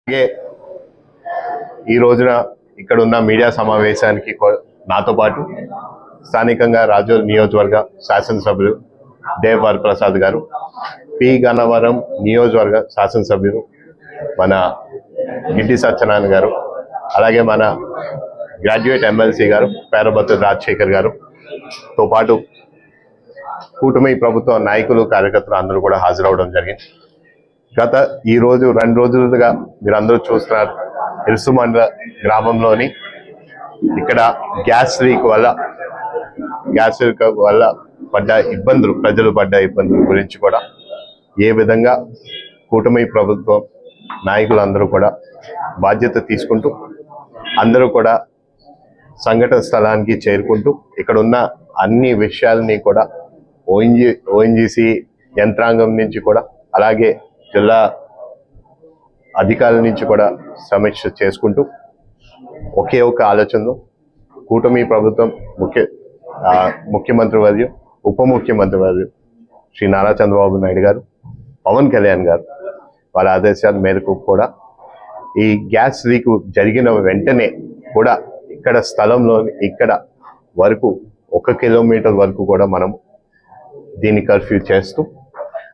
అలాగే ఈ రోజున ఇక్కడ ఉన్న మీడియా సమావేశానికి నాతో పాటు స్థానికంగా రాజోల్ నియోజకవర్గ శాసనసభ్యులు దేవ్ వరప్రసాద్ గారు, పి గన్నవరం నియోజకవర్గ శాసనసభ్యులు మన గిడ్డి సత్యనారాయణ గారు, అలాగే మన గ్రాడ్యుయేట్ ఎమ్మెల్సీ గారు పేరబత్తు రాజశేఖర్ గారుతో పాటు కూటమి ప్రభుత్వ నాయకులు కార్యకర్తలు అందరూ కూడా హాజరవడం జరిగింది. గత ఈ రోజు 2 రోజులుగా మీరందరూ చూస్తున్నారు, ఇరుసుమండ గ్రామంలోని ఇక్కడ గ్యాస్ లీక్ వల్ల పడ్డ ఇబ్బందులు, ప్రజలు పడ్డ ఇబ్బందుల గురించి కూడా ఏ విధంగా కూటమి ప్రభుత్వం నాయకులందరూ కూడా బాధ్యత తీసుకుంటూ అందరూ కూడా సంఘటన స్థలానికి చేరుకుంటూ ఇక్కడ ఉన్న అన్ని విషయాలని కూడా ఓఎన్జీసీ యంత్రాంగం నుంచి కూడా అలాగే జిల్లా అధికారుల నుంచి కూడా సమీక్ష చేసుకుంటూ ఒకే ఒక ఆలోచనలో కూటమి ప్రభుత్వం ముఖ్యమంత్రి వర్యు, ఉప ముఖ్యమంత్రి వర్యు శ్రీ నారా చంద్రబాబు నాయుడు గారు, పవన్ కళ్యాణ్ గారు వాళ్ళ ఆదేశాల మేరకు కూడా ఈ గ్యాస్ లీక్ జరిగిన వెంటనే కూడా ఇక్కడ స్థలంలో ఇక్కడ వరకు 1 కిలోమీటర్ వరకు కూడా మనం దీన్ని కర్ఫ్యూ చేస్తూ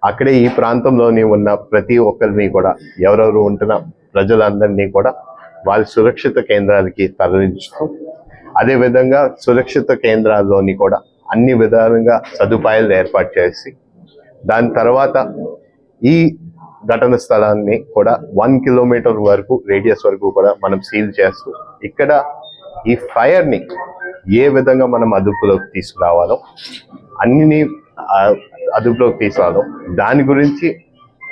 అక్కడే ఈ ప్రాంతంలోని ఉన్న ప్రతి ఒక్కరిని కూడా ఎవరెవరు ఉంటున్న ప్రజలందరినీ కూడా వాళ్ళ సురక్షిత కేంద్రాలకి తరలించుతూ అదేవిధంగా సురక్షిత కేంద్రాల్లోని కూడా అన్ని విధాలుగా సదుపాయాలు ఏర్పాటు చేసి దాని తర్వాత ఈ ఘటన స్థలాన్ని కూడా 1 కిలోమీటర్ వరకు రేడియస్ వరకు కూడా మనం సీల్ చేస్తూ ఇక్కడ ఈ ఫైర్ని ఏ విధంగా మనం అదుపులోకి తీసుకురావాలో అదుపులోకి తీసుకురావాలో దాని గురించి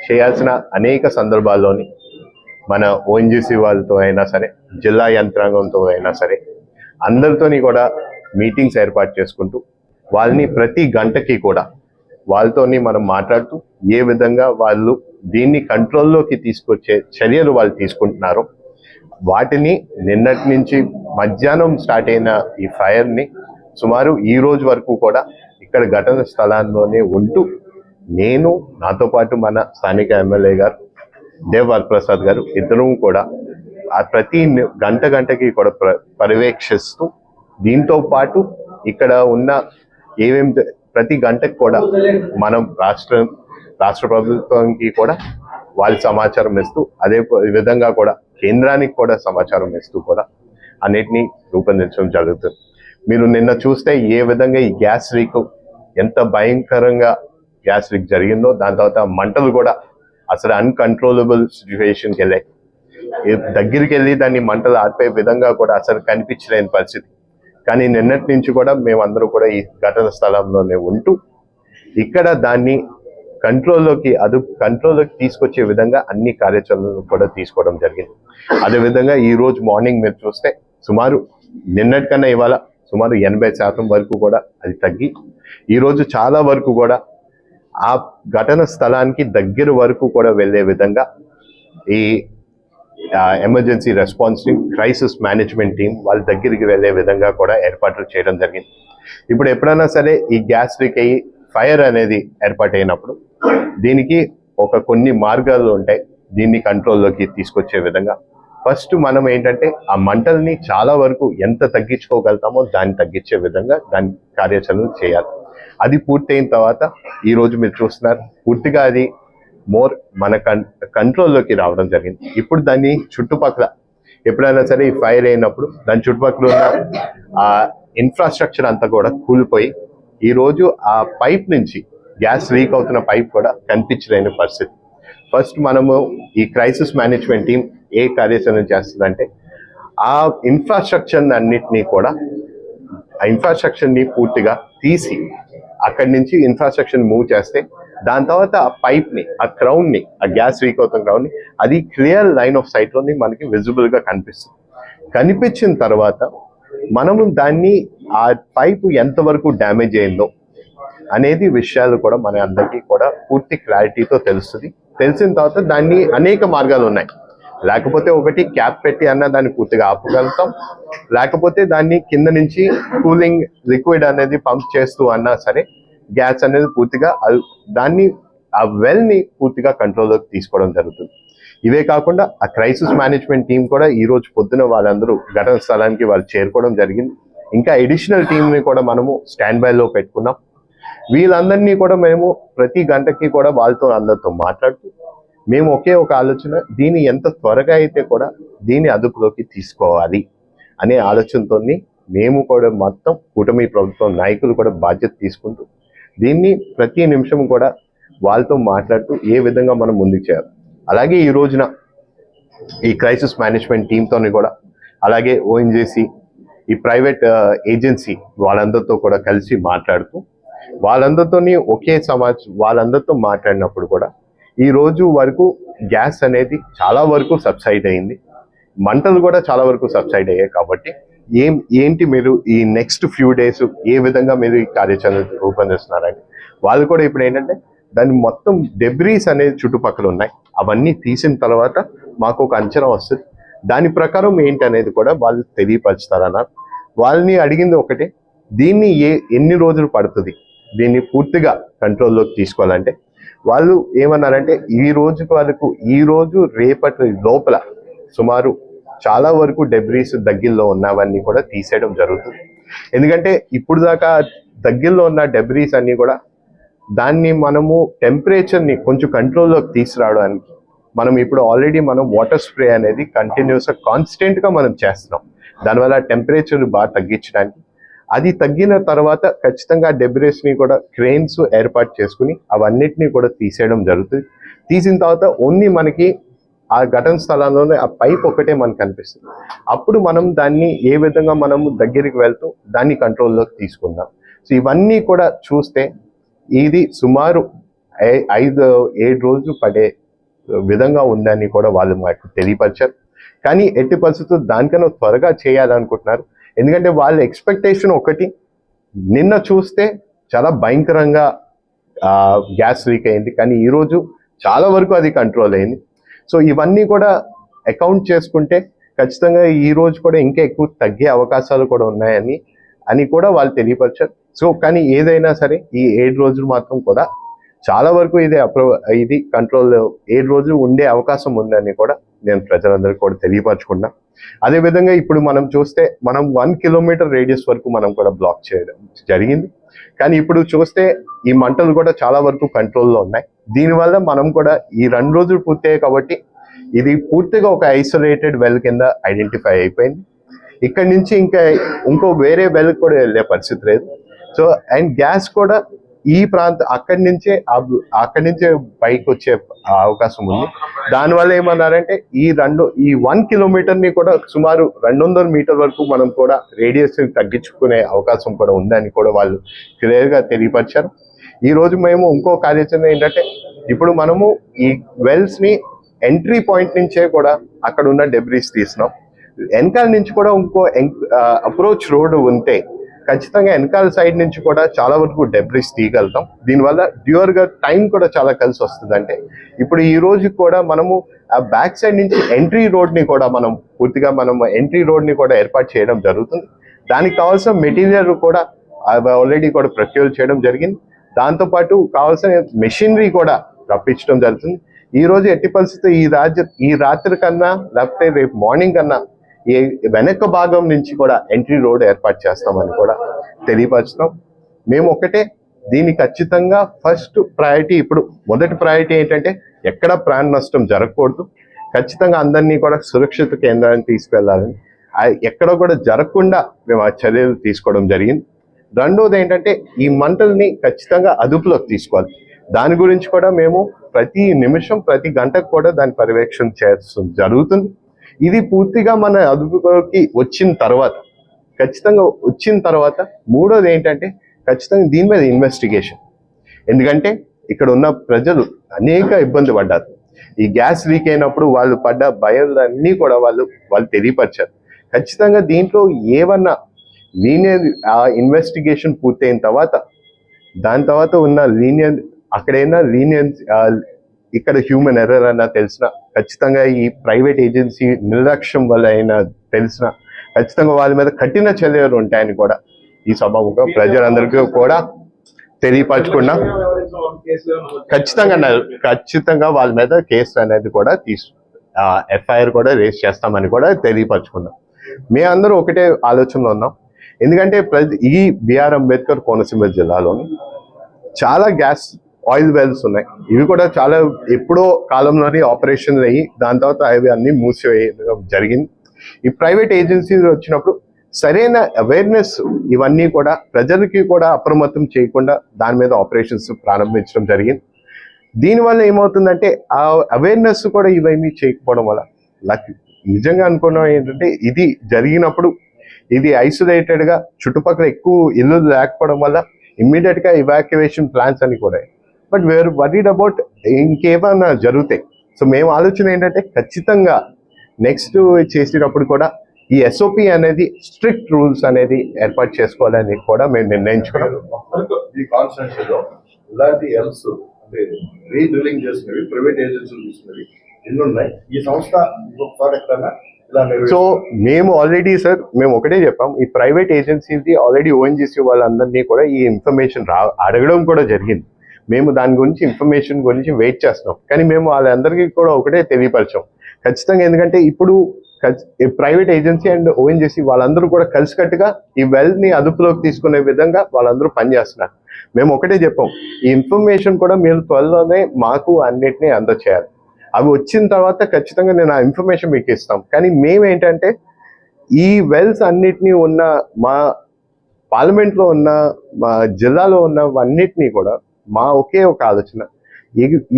చేయాల్సిన అనేక సందర్భాల్లోని మన ఓఎన్జీసీ వాళ్ళతో అయినా సరే, జిల్లా యంత్రాంగంతో అయినా సరే అందరితోని కూడా మీటింగ్స్ ఏర్పాటు చేసుకుంటూ వాళ్ళని ప్రతి గంటకి కూడా వాళ్ళతోని మనం మాట్లాడుతూ ఏ విధంగా వాళ్ళు దీన్ని కంట్రోల్లోకి తీసుకొచ్చే చర్యలు వాళ్ళు తీసుకుంటున్నారో వాటిని నిన్నటి నుంచి మధ్యాహ్నం స్టార్ట్ అయిన ఈ ఫైర్ని సుమారు ఈ రోజు వరకు కూడా ఇక్కడ ఘటన స్థలాల్లోనే ఉంటూ నేను, నాతో పాటు మన స్థానిక ఎమ్మెల్యే గారు దేవ్ వరప్రసాద్ గారు ఇద్దరం కూడా ప్రతి గంటకి కూడా పర్యవేక్షిస్తూ దీంతో పాటు ఇక్కడ ఉన్న ఏమేమి ప్రతి గంటకు కూడా మనం రాష్ట్ర ప్రభుత్వానికి కూడా వాళ్ళ సమాచారం ఇస్తూ అదే విధంగా కూడా కేంద్రానికి కూడా సమాచారం ఇస్తూ కూడా అన్నిటినీ రూపొందించడం జరుగుతుంది. మీరు నిన్న చూస్తే ఏ విధంగా ఈ గ్యాస్ లీక్ ఎంత భయంకరంగా గ్యాస్ లీక్ జరిగిందో, దాని తర్వాత మంటలు కూడా అసలు అన్కంట్రోలబుల్ సిచ్యువేషన్కి వెళ్ళాయి. దగ్గరికి వెళ్ళి దాన్ని మంటలు ఆర్పే విధంగా కూడా అసలు కనిపించలేని పరిస్థితి. కానీ నిన్నటి నుంచి కూడా మేమందరూ కూడా ఈ ఘటన స్థలంలోనే ఉంటూ ఇక్కడ దాన్ని కంట్రోల్లోకి తీసుకొచ్చే విధంగా అన్ని కార్యాచరణలు కూడా తీసుకోవడం జరిగింది. అదేవిధంగా ఈ రోజు మార్నింగ్ మీరు చూస్తే సుమారు నిన్నటికన్నా ఇవాళ సుమారు 80% వరకు కూడా అది తగ్గి ఈరోజు చాలా వరకు కూడా ఆ ఘటన స్థలానికి దగ్గర వరకు కూడా వెళ్ళే విధంగా ఈ emergency response team, crisis management team వాళ్ళ దగ్గరికి వెళ్ళే విధంగా కూడా ఏర్పాట్లు చేయడం జరిగింది. ఇప్పుడు ఎప్పుడైనా సరే ఈ గ్యాస్ లీక్ అయ్యి ఫైర్ అనేది ఏర్పాటైనప్పుడు దీనికి కొన్ని మార్గాలు ఉంటాయి దీన్ని కంట్రోల్లోకి తీసుకొచ్చే విధంగా. ఫస్ట్ మనం ఏంటంటే ఆ మంటల్ని చాలా వరకు ఎంత తగ్గించుకోగలుగుతామో దాన్ని తగ్గించే విధంగా దాని కార్యాచరణలు చేయాలి. అది పూర్తయిన తర్వాత ఈరోజు మీరు చూస్తున్నారు పూర్తిగా అది మన కంట్రోల్లోకి రావడం జరిగింది. ఇప్పుడు దాన్ని చుట్టుపక్కల ఎప్పుడైనా సరే ఈ ఫైర్ అయినప్పుడు దాని చుట్టుపక్కల ఉన్న ఆ ఇన్ఫ్రాస్ట్రక్చర్ అంతా కూడా కూలిపోయి ఈరోజు ఆ పైప్ నుంచి గ్యాస్ లీక్ అవుతున్న పైప్ కూడా కనిపించలేని పరిస్థితి. ఫస్ట్ మనము ఈ క్రైసిస్ మేనేజ్మెంట్ టీం ఏ కార్యాచరణ చేస్తుందంటే ఆ ఇన్ఫ్రాస్ట్రక్చర్ని పూర్తిగా తీసి అక్కడి నుంచి ఇన్ఫ్రాస్ట్రక్చర్ మూవ్ చేస్తే దాని తర్వాత ఆ పైప్ని, ఆ క్రౌన్ని, ఆ గ్యాస్ లీక్ అవుతున్న క్రౌన్ని అది క్లియర్ లైన్ ఆఫ్ సైట్లోని మనకి విజిబుల్గా కనిపిస్తుంది. కనిపించిన తర్వాత మనము దాన్ని ఆ పైపు ఎంతవరకు డ్యామేజ్ అయిందో అనేది విషయాలు కూడా మన అందరికీ కూడా పూర్తి క్లారిటీతో తెలుస్తుంది. తెలిసిన తర్వాత దాన్ని అనేక మార్గాలు ఉన్నాయి. లేకపోతే ఒకటి క్యాప్ పెట్టి అన్న దాన్ని పూర్తిగా ఆపగలుగుతాం, లేకపోతే దాన్ని కింద నుంచి కూలింగ్ లిక్విడ్ అనేది పంప్ చేస్తూ అన్నా సరే గ్యాస్ అనేది పూర్తిగా దాన్ని ఆ వెల్ ని పూర్తిగా కంట్రోల్లోకి తీసుకోవడం జరుగుతుంది. ఇవే కాకుండా ఆ క్రైసిస్ మేనేజ్మెంట్ టీం కూడా ఈ రోజు పొద్దున వాళ్ళందరూ ఘటన స్థలానికి వాళ్ళు చేరుకోవడం జరిగింది. ఇంకా అడిషనల్ టీంని కూడా మనము స్టాండ్ బైలో పెట్టుకున్నాం. వీళ్ళందరినీ కూడా మేము ప్రతి గంటకి కూడా వాళ్ళతో అందరితో మాట్లాడుతూ మేము ఒకే ఒక ఆలోచన, దీన్ని ఎంత త్వరగా అయితే కూడా దీన్ని అదుపులోకి తీసుకోవాలి అనే ఆలోచనతో మేము కూడా మొత్తం కూటమి ప్రభుత్వం నాయకులు కూడా బాధ్యత తీసుకుంటూ దీన్ని ప్రతి నిమిషం కూడా వాళ్ళతో మాట్లాడుతూ ఏ విధంగా మనం ముందుకు చేయాలి. అలాగే ఈ రోజున ఈ క్రైసిస్ మేనేజ్మెంట్ టీంతోని కూడా అలాగే ఓఎన్జీసీ ఈ ప్రైవేట్ ఏజెన్సీ వాళ్ళందరితో కూడా కలిసి మాట్లాడుతూ వాళ్ళందరితోని ఒకే వాళ్ళందరితో మాట్లాడినప్పుడు కూడా ఈ రోజు వరకు గ్యాస్ అనేది చాలా వరకు సబ్సైడ్ అయింది, మంటలు కూడా చాలా వరకు సబ్సైడ్ అయ్యాయి. కాబట్టి ఏంటి మీరు ఈ నెక్స్ట్ ఫ్యూ డేస్ ఏ విధంగా మీరు ఈ కార్యాచరణ రూపొందిస్తున్నారంటే వాళ్ళు కూడా ఇప్పుడు ఏంటంటే దాని మొత్తం డెబ్రీస్ అనేది చుట్టుపక్కల ఉన్నాయి, అవన్నీ తీసిన తర్వాత మాకు ఒక అంచనా వస్తుంది, దాని ప్రకారం ఏంటి అనేది కూడా వాళ్ళు తెలియపరుస్తారన్నారు. వాళ్ళని అడిగింది ఒకటే, దీన్ని ఎన్ని రోజులు పడుతుంది దీన్ని పూర్తిగా కంట్రోల్లోకి తీసుకోవాలంటే వాళ్ళు ఏమన్నారంటే ఈ రోజు రేపటి లోపల సుమారు చాలా వరకు డెబ్రీస్ దగ్గరలో ఉన్నవన్నీ కూడా తీసేయడం జరుగుతుంది. ఎందుకంటే ఇప్పుడు దాకా దగ్గరలో ఉన్న డెబ్రీస్ అన్ని కూడా దాన్ని మనము టెంపరేచర్ని కొంచెం కంట్రోల్లోకి తీసుకురావడానికి మనం ఇప్పుడు ఆల్రెడీ మనం వాటర్ స్ప్రే అనేది కంటిన్యూస్గా కాన్స్టెంట్గా మనం చేస్తున్నాం. దానివల్ల టెంపరేచర్ బాగా తగ్గించడానికి, అది తగ్గిన తర్వాత ఖచ్చితంగా డెబ్రీస్ని కూడా క్రెయిన్స్ ఏర్పాటు చేసుకుని అవన్నిటినీ కూడా తీసేయడం జరుగుతుంది. తీసిన తర్వాత ఓన్లీ మనకి ఆ ఘటన స్థలంలోనే ఆ పైప్ ఒకటే మనకు కనిపిస్తుంది. అప్పుడు మనం దాన్ని ఏ విధంగా మనము దగ్గరికి వెళ్తూ దాన్ని కంట్రోల్లోకి తీసుకుందాం. సో ఇవన్నీ కూడా చూస్తే ఇది సుమారు 5-7 రోజులు పడే విధంగా ఉందని కూడా వాళ్ళు మాకు తెలియపరిచారు. కానీ ఎట్టి పరిస్థితులు దానికన్నా త్వరగా చేయాలనుకుంటున్నారు. ఎందుకంటే వాళ్ళ ఎక్స్పెక్టేషన్ ఒకటి, నిన్న చూస్తే చాలా భయంకరంగా గ్యాస్ లీక్ అయింది, కానీ ఈరోజు చాలా వరకు అది కంట్రోల్ అయింది. సో ఇవన్నీ కూడా అకౌంట్ చేసుకుంటే ఖచ్చితంగా ఈ రోజు కూడా ఇంకా ఎక్కువ తగ్గే అవకాశాలు కూడా ఉన్నాయని కూడా వాళ్ళు తెలియపరిచారు. సో కానీ ఏదైనా సరే ఈ 7 రోజులు మాత్రం కూడా చాలా వరకు ఇది కంట్రోల్ 7 రోజులు ఉండే అవకాశం ఉందని కూడా నేను ప్రజలందరికీ కూడా తెలియపరచుకున్నా. అదేవిధంగా ఇప్పుడు మనం చూస్తే మనం 1 కిలోమీటర్ రేడియస్ వరకు మనం కూడా బ్లాక్ చేయడం జరిగింది. కానీ ఇప్పుడు చూస్తే ఈ మంటలు కూడా చాలా వరకు కంట్రోల్లో ఉన్నాయి. దీనివల్ల మనం కూడా ఈ 2 రోజులు పూర్తయ్యాయి కాబట్టి ఇది పూర్తిగా ఒక ఐసోలేటెడ్ వెల్ కింద ఐడెంటిఫై అయిపోయింది. ఇక్కడి నుంచి ఇంకో వేరే వెల్ కూడా వెళ్ళే పరిస్థితి లేదు. సో అండ్ గ్యాస్ కూడా ఈ అక్కడి నుంచే పైకి వచ్చే అవకాశం ఉంది. దానివల్ల ఏమన్నారంటే ఈ 1 కిలోమీటర్ని కూడా సుమారు 200 మీటర్ వరకు మనం కూడా రేడియస్ తగ్గించుకునే అవకాశం కూడా ఉందని కూడా వాళ్ళు క్లియర్గా తెలియపరిచారు. ఈ రోజు మేము ఇంకో కార్యాచరణ ఏంటంటే ఇప్పుడు మనము ఈ వెల్స్ ని ఎంట్రీ పాయింట్ నుంచే కూడా అక్కడ ఉన్న డెబ్రీస్ తీసినాం. వెనకాల నుంచి కూడా ఇంకో అప్రోచ్ రోడ్ ఉంటే ఖచ్చితంగా వెనకాల సైడ్ నుంచి కూడా చాలా వరకు డెబ్రీస్ తీయగలుగుతాం. దీనివల్ల డ్యూర్గా టైం కూడా చాలా కలిసి వస్తుంది. అంటే ఇప్పుడు ఈ రోజు కూడా మనము ఆ బ్యాక్ సైడ్ నుంచి ఎంట్రీ రోడ్ని కూడా ఎంట్రీ రోడ్ని కూడా ఏర్పాటు చేయడం జరుగుతుంది. దానికి కావాల్సిన మెటీరియల్ కూడా ఆల్రెడీ కూడా ప్రొక్యూర్ చేయడం జరిగింది. దాంతోపాటు కావాల్సిన మెషినరీ కూడా రప్పించడం జరుగుతుంది. ఈ రోజు ఎట్టి పరిస్థితి ఈ రాత్రి కన్నా లేకపోతే రేపు మార్నింగ్ కన్నా ఈ వెనక భాగం నుంచి కూడా ఎంట్రీ రోడ్ ఏర్పాటు చేస్తామని కూడా తెలియపరుస్తాం. మేము ఒకటే, దీన్ని ఖచ్చితంగా ఫస్ట్ ప్రయారిటీ, ఇప్పుడు మొదటి ప్రయారిటీ ఏంటంటే ఎక్కడ ప్రాణ నష్టం జరగకూడదు, ఖచ్చితంగా అందరినీ కూడా సురక్షిత కేంద్రానికి తీసుకెళ్లాలని, ఎక్కడ కూడా జరగకుండా మేము ఆ చర్యలు తీసుకోవడం జరిగింది. రెండోది ఏంటంటే ఈ మంటల్ని ఖచ్చితంగా అదుపులోకి తీసుకోవాలి. దాని గురించి కూడా మేము ప్రతి నిమిషం ప్రతి గంటకు కూడా దాని పర్యవేక్షణ చేస్తూ జరుగుతుంది. ఇది పూర్తిగా మన అదుపులోకి వచ్చిన తర్వాత మూడోది ఏంటంటే ఖచ్చితంగా దీని మీద ఇన్వెస్టిగేషన్. ఎందుకంటే ఇక్కడ ఉన్న ప్రజలు అనేక ఇబ్బంది పడ్డారు. ఈ గ్యాస్ లీక్ అయినప్పుడు వాళ్ళు పడ్డ భయాలన్నీ కూడా వాళ్ళు తెలియపరిచారు. ఖచ్చితంగా దీంట్లో ఏమన్నా ఇన్వెస్టిగేషన్ పూర్తయిన తర్వాత దాని తర్వాత ఉన్న ఇక్కడ హ్యూమన్ ఎర్రర్ అన్నా తెలిసిన, ఖచ్చితంగా ఈ ప్రైవేట్ ఏజెన్సీ నిర్లక్ష్యం వల్ల అయినా తెలిసిన, ఖచ్చితంగా వాళ్ళ మీద కఠిన చర్యలు ఉంటాయని కూడా ఈ సభముగా ప్రజలందరికీ కూడా తెలియపరచుకున్నా. ఖచ్చితంగా వాళ్ళ మీద కేసు అనేది కూడా ఎఫ్ఐఆర్ కూడా రేస్ చేస్తామని కూడా తెలియపరచుకున్నాం. మేమందరూ ఒకటే ఆలోచనలో ఉన్నాం. ఎందుకంటే ఈ బిఆర్ అంబేద్కర్ కోనసీమ జిల్లాలోని చాలా గ్యాస్ ఆయిల్ వెల్స్ ఉన్నాయి. ఇవి కూడా చాలా ఎప్పుడో కాలంలోనే ఆపరేషన్ అయ్యి దాని తర్వాత అవి అన్ని మూసివేయడం జరిగింది. ఈ ప్రైవేట్ ఏజెన్సీస్ వచ్చినప్పుడు సరైన అవేర్నెస్ ఇవన్నీ కూడా ప్రజలకి కూడా అప్రమత్తం చేయకుండా దాని మీద ఆపరేషన్స్ ప్రారంభించడం జరిగింది. దీనివల్ల ఏమవుతుందంటే ఆ అవేర్నెస్ కూడా ఇవన్నీ చేయకపోవడం వల్ల నిజంగా అనుకున్నాం ఏంటంటే ఇది జరిగినప్పుడు ఇది ఐసోలేటెడ్గా చుట్టుపక్కల ఎక్కువ ఇల్లు లేకపోవడం వల్ల ఇమ్మీడియట్గా ఇవాక్యువేషన్ ప్లాన్స్ అని కూడా. బట్ వేర్ వరీడ్ అబౌట్ ఇంకేమైనా జరుగుతాయి. సో మేము ఆలోచన ఏంటంటే ఖచ్చితంగా నెక్స్ట్ చేసేటప్పుడు కూడా ఈ ఎస్ఓపి అనేది స్ట్రిక్ట్ రూల్స్ అనేది ఏర్పాటు చేసుకోవాలని కూడా మేము నిర్ణయించుకున్నాం. ఈ కాన్స్టిట్యూన్సీలో ఇలాంటి ఎల్స్ అంటే రీడ్రిల్లింగ్ చేసినవి ప్రైవేట్ ఏజెన్సీలు తీసుకున్నవి ఎన్ని ఉన్నాయి? ఈ సంస్థ ఒకసారి ఎక్కడన్నా సో మేము ఆల్రెడీ సార్ మేము ఒకటే చెప్పాం, ఈ ప్రైవేట్ ఏజెన్సీది ఆల్రెడీ ఓఎన్జీసీ వాళ్ళందరినీ కూడా ఈ ఇన్ఫర్మేషన్ అడగడం కూడా జరిగింది. మేము దాని గురించి ఇన్ఫర్మేషన్ గురించి వెయిట్ చేస్తున్నాం. కానీ మేము వాళ్ళందరికీ కూడా ఒకటే తెలియపరిచాం ఖచ్చితంగా. ఎందుకంటే ఇప్పుడు ప్రైవేట్ ఏజెన్సీ అండ్ ఓఎన్జీసీ వాళ్ళందరూ కూడా కలిసికట్టుగా ఈ వెల్ని అదుపులోకి తీసుకునే విధంగా వాళ్ళందరూ పనిచేస్తున్నారు. మేము ఒకటే చెప్పాం, ఈ ఇన్ఫర్మేషన్ కూడా మీరు త్వరలోనే మాకు అన్నిటినీ అందచేయాలి. అవి వచ్చిన తర్వాత ఖచ్చితంగా నేను ఆ ఇన్ఫర్మేషన్ మీకు ఇస్తాం. కానీ మేమేంటంటే ఈ వెల్స్ అన్నిటినీ ఉన్న మా పార్లమెంట్లో ఉన్న మా జిల్లాలో ఉన్నవన్నిటినీ కూడా మా ఒకే ఒక ఆలోచన,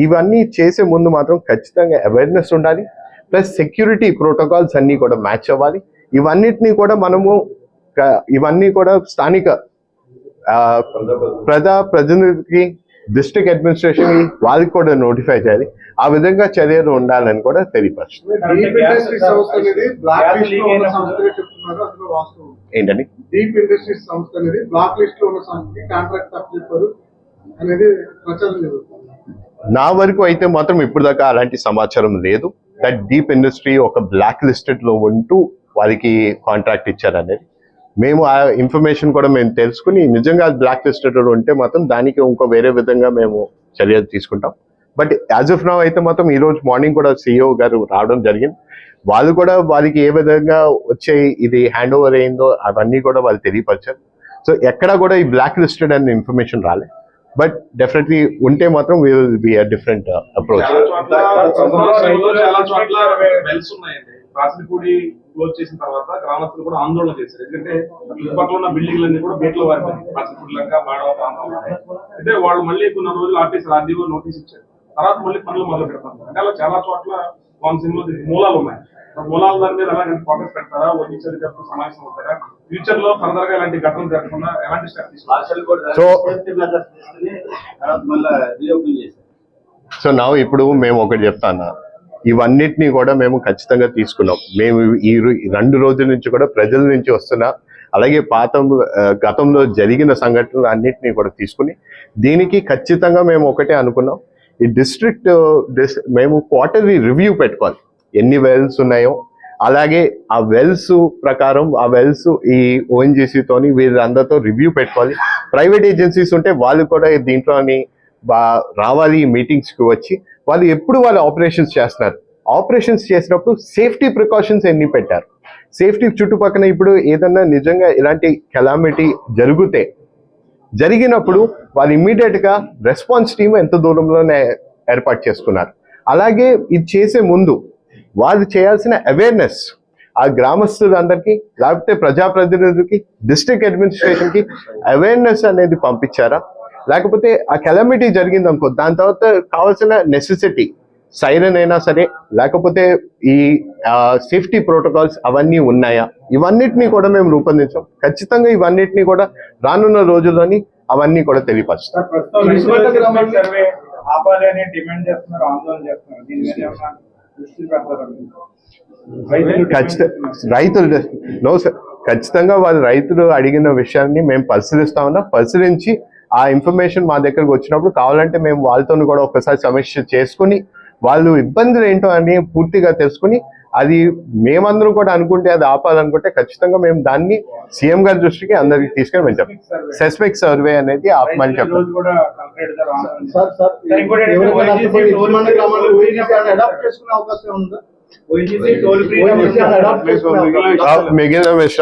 ఇవన్నీ చేసే ముందు మాత్రం ఖచ్చితంగా అవేర్నెస్ ఉండాలి. ప్లస్ సెక్యూరిటీ ప్రోటోకాల్స్ అన్నీ కూడా మ్యాచ్ అవ్వాలి. ఇవన్నీ కూడా స్థానిక ప్రజాప్రతినిధికి డిస్ట్రిక్ట్ అడ్మినిస్ట్రేషన్ వాళ్ళకి కూడా నోటిఫై చేయాలి. ఆ విధంగా చర్యలు ఉండాలని కూడా తెలియపరుస్తుంది. ఏంటండి డీప్ ఇండస్ట్రీస్ సంస్థ అనేది బ్లాక్ లిస్ట్ లో ఉన్న సంస్థకి కాంట్రాక్ట్ అప్లిపరు అనేది ప్రచారం జరుగుతుంది. నా వరకు అయితే మాత్రం ఇప్పుడు దాకా అలాంటి సమాచారం లేదు దట్ డీప్ ఇండస్ట్రీ ఒక బ్లాక్ లిస్టెడ్ లో ఉంటూ వారికి కాంట్రాక్ట్ ఇచ్చారనేది. మేము ఆ ఇన్ఫర్మేషన్ కూడా మేము తెలుసుకుని నిజంగా బ్లాక్ లిస్టెడ్ ఉంటే మాత్రం దానికి ఇంకో వేరే విధంగా మేము చర్యలు తీసుకుంటాం. బట్ యాజ్ ఆఫ్ నౌ అయితే మాత్రం ఈ రోజు మార్నింగ్ కూడా సిఇఓ గారు రావడం జరిగింది. వాళ్ళు కూడా వారికి ఏ విధంగా వచ్చే ఇది హ్యాండ్ ఓవర్ అయిందో అవన్నీ కూడా వాళ్ళు తెలియపరిచారు. సో ఎక్కడా కూడా ఈ బ్లాక్ లిస్టెడ్ అనే ఇన్ఫర్మేషన్ రాలేదు. బట్ డెఫినెట్లీ ఉంటే మాత్రం we will be a different approach. Rasipudi close చేసిన తర్వాత గ్రామస్తులు కూడా ఆందోళన చేశారు. ఎందుకంటే చుట్టుపక్కల ఉన్న బిల్డింగ్లన్నీ కూడా బేట్లో వారిపోయి రాసిపూడి లంక మాడవ ప్రాంతంలో అంటే వాళ్ళు మళ్ళీ కొన్ని రోజులు ఆఫీసర్ ఆర్డీఓ నోటీస్ ఇచ్చారు. తర్వాత మళ్ళీ పనులు మొదలు పెడతారు. అంటే అలా చాలా చోట్ల కోనసీమలో మూలాలు ఉన్నాయి. మూలాల దాని మీద ఎలాంటి ఫోకస్ పెడతారా? వచ్చేది సమావేశం అవుతారా? ఫ్యూచర్ లో ఫర్దర్ గా ఇలాంటి ఘటనలు జరగకుండా ఎలాంటి స్టెప్ తీసుకోవాలి? సో నా ఇప్పుడు మేము ఒకటి చెప్తాను, ఇవన్నిటినీ కూడా మేము ఖచ్చితంగా తీసుకున్నాం. మేము ఈ 2 రోజుల నుంచి కూడా ప్రజల నుంచి వస్తున్న అలాగే గతంలో జరిగిన సంఘటనలు అన్నిటినీ కూడా తీసుకుని దీనికి ఖచ్చితంగా మేము ఒకటే అనుకున్నాం, ఈ డిస్ట్రిక్ట్ మేము క్వార్టర్లీ రివ్యూ పెట్టుకోవాలి ఎన్ని వెల్స్ ఉన్నాయో. అలాగే ఆ వెల్స్ ప్రకారం ఆ వెల్స్ ఈ ఓఎన్జీసీతోని వీళ్ళందరితో రివ్యూ పెట్టుకోవాలి. ప్రైవేట్ ఏజెన్సీస్ ఉంటే వాళ్ళు కూడా దీంట్లోని రావాలి మీటింగ్స్కి వచ్చి వాళ్ళు ఎప్పుడు వాళ్ళు ఆపరేషన్స్ చేస్తున్నారు, ఆపరేషన్స్ చేసినప్పుడు సేఫ్టీ ప్రికాషన్స్ ఎన్ని పెట్టారు, సేఫ్టీ చుట్టుపక్కల ఇప్పుడు ఏదన్నా నిజంగా ఇలాంటి కెలామిటీ జరిగినప్పుడు వాళ్ళు ఇమ్మీడియట్గా రెస్పాన్స్ టీమ్ ఎంత దూరంలోనే ఏర్పాటు చేసుకున్నారు. అలాగే ఇది చేసే ముందు వాళ్ళు చేయాల్సిన అవేర్నెస్ ఆ గ్రామస్తులందరికీ లేకపోతే ప్రజాప్రతినిధులకి డిస్ట్రిక్ట్ అడ్మినిస్ట్రేషన్కి అవేర్నెస్ అనేది పంపించారా? లేకపోతే ఆ కెలామిటీ జరిగింది అనుకో దాని తర్వాత కావాల్సిన నెసెసిటీ సైరన్ అయినా సరే లేకపోతే ఈ సేఫ్టీ ప్రోటోకాల్స్ అవన్నీ ఉన్నాయా? ఇవన్నిటినీ కూడా మేము రూపొందించాం. ఖచ్చితంగా ఇవన్నిటినీ కూడా రానున్న రోజుల్లోని అవన్నీ కూడా తెలియపరుస్తాం. ఖచ్చితంగా వాళ్ళు రైతులు అడిగిన విషయాన్ని మేము పరిశీలిస్తా ఉన్నాం. పరిశీలించి ఆ ఇన్ఫర్మేషన్ మా దగ్గరకు వచ్చినప్పుడు కావాలంటే మేము వాళ్ళతో కూడా ఒకసారి సమీక్ష చేసుకుని వాళ్ళు ఇబ్బందులు ఏంటో అని పూర్తిగా తెలుసుకుని అది మేమందరం కూడా అనుకుంటే అది ఆపాలనుకుంటే ఖచ్చితంగా మేము దాన్ని సీఎం గారి దృష్టికి అందరికి తీసుకొని వెళ్తాం. సెస్మిక్ సర్వే అనేది ఆపమని చెప్పారు. ONGC టోల్ ఫ్రీ మిగిలిన